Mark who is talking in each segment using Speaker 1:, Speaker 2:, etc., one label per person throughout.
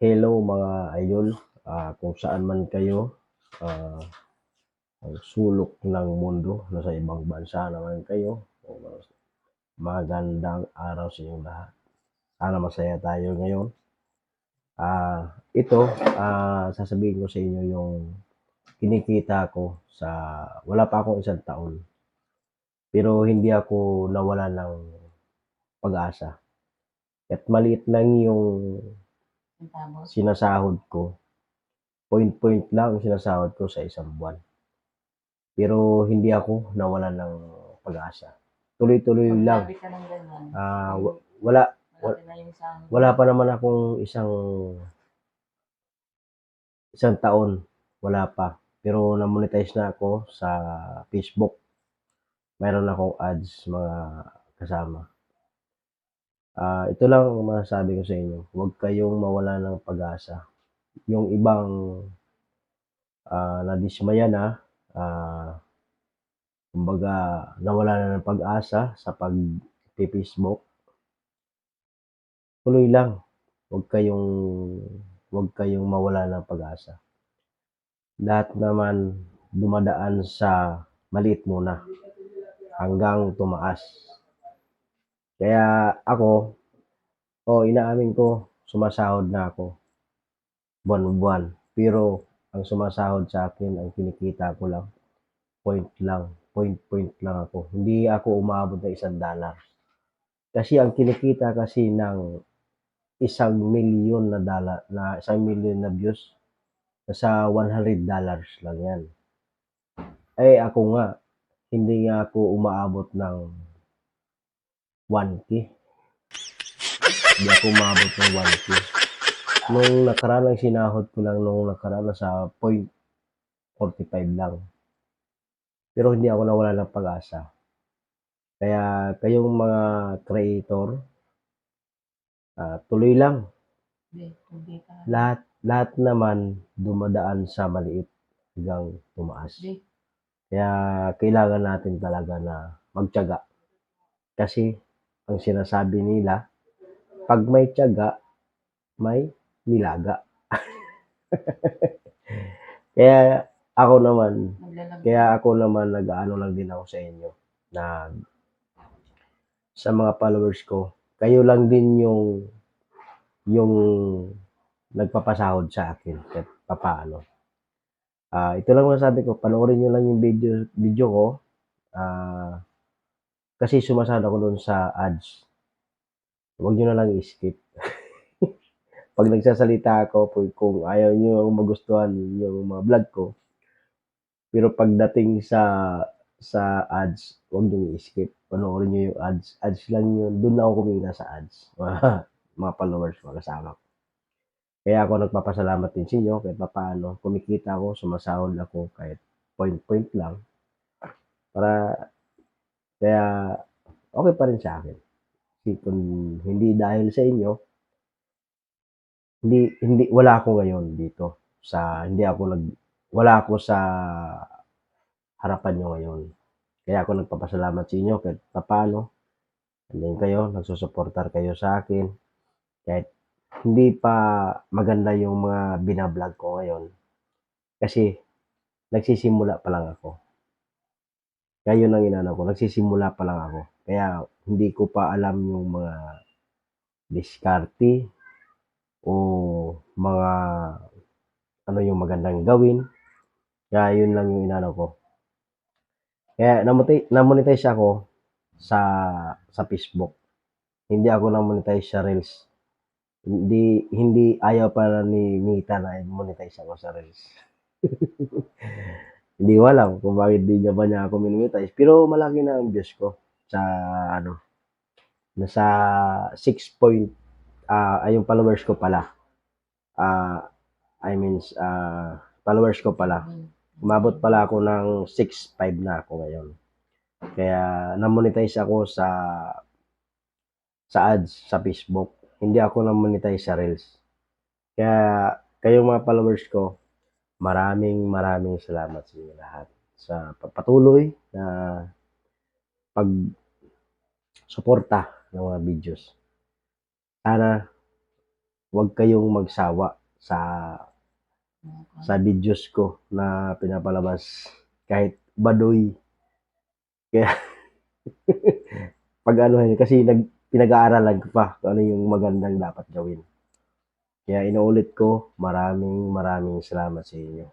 Speaker 1: Hello mga idol, kung saan man kayo, ang sulok ng mundo, nasa ibang bansa naman kayo, magandang araw sa inyong lahat. Sana masaya tayo ngayon. Ito, sasabihin ko sa inyo yung kinikita ko sa wala pa akong isang taon. Pero hindi ako nawalan ng pag-asa. At maliit lang yung sinasahod ko. Point-point lang ang sinasahod ko sa isang buwan. Pero hindi ako nawalan ng pag-asa. Tuloy-tuloy lang.
Speaker 2: Magsabi ka ng ganyan.
Speaker 1: Wala
Speaker 2: Malaki na yung sahod.
Speaker 1: wala pa naman akong isang taon. Wala pa. Pero na-monetize na ako sa Facebook. Mayroon akong ads mga kasama. Ito lang ang masasabi ko sa inyo. Huwag kayong mawala ng pag-asa. Yung ibang nadismaya na, kumbaga nawala na ng pag-asa sa pag-Facebook, tuloy lang. Huwag kayong mawala ng pag-asa. Lahat naman dumadaan sa maliit muna hanggang tumaas. Kaya ako, inaamin ko, sumasahod na ako buwan-buwan. Pero ang sumasahod sa akin, ang kinikita ko lang, point lang ako. Hindi ako umabot ng $1. Kasi ang kinikita kasi ng $1,000,000 na $1,000,000 na views, nasa $100 lang yan. Ako nga, hindi nga ako umaabot ng 1K. Hindi ako umabot ng 1K. Nung nakaraan ang sinahod ko lang nung nakaraan sa 0.45 lang. Pero hindi ako nawala ng pag-asa. Kaya kayong mga creator, tuloy lang. Lahat naman dumadaan sa maliit hanggang tumaas. Kaya kailangan natin talaga na magtiyaga. Kasi ang sinasabi nila, pag may tiyaga, may nilaga. Kaya ako naman nag-aano lang din ako sa inyo na sa mga followers ko, kayo lang din yung nagpapasahod sa akin kahit papaano. Ito lang masasabi ko, panoorin nyo lang yung video ko, kasi sumasahod ako doon sa ads. Huwag nyo na lang i-skip. Pag nagsasalita ako, kung ayaw nyo akong magustuhan yung mga vlog ko, pero pagdating sa ads, huwag nyo i-skip. Panoorin nyo yung ads. Ads lang yun. Doon ako kumita sa ads. Mga followers, mga kasama ko. Kaya ako nagpapasalamat din sa inyo kahit paano. Kumikita ako, sumasahod ako kahit point lang. Kaya okay pa rin sa akin. Kasi kung hindi dahil sa inyo, wala ako ngayon dito. Wala ako sa harapan nyo ngayon. Kaya ako nagpapasalamat sa inyo kahit paano. Andiyan kayo, nagsusuportar kayo sa akin. Kahit hindi pa maganda yung mga binablog ko ngayon. Kasi nagsisimula pa lang ako. Kaya yun ang inano ko, nagsisimula pa lang ako. Kaya hindi ko pa alam yung mga diskarte o mga ano yung magandang gawin. Kaya yun lang yung inano ko. Kaya na-monetize ako sa Facebook. Hindi ako na-monetize sa Reels. Hindi ayaw pa ni Nita na monetize ako sa Reels. Hindi ko alam kung bakit di niya ba niya ako monetize. Pero malaki na ang views ko sa nasa 6 point, yung followers ko pala. Followers ko pala. Umabot pala ako ng 6.5 na ako ngayon. Kaya na-monetize ako sa ads sa Facebook. Hindi ako na-monetize sa Reels. Kaya kayong mga followers ko, maraming salamat sa inyo lahat sa patuloy na pag-suporta ng mga videos. Sana huwag kayong magsawa sa videos ko na pinapalabas kahit baduy. Kaya pag ano kasi pinag-aaralan ko pa kung ano yung magandang dapat gawin. Kaya inuulit ko, maraming salamat sa inyo.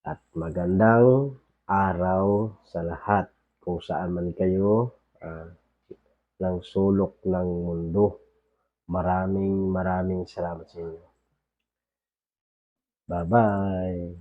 Speaker 1: At magandang araw sa lahat kung saan man kayo ng sulok ng mundo. Maraming salamat sa inyo. Bye-bye.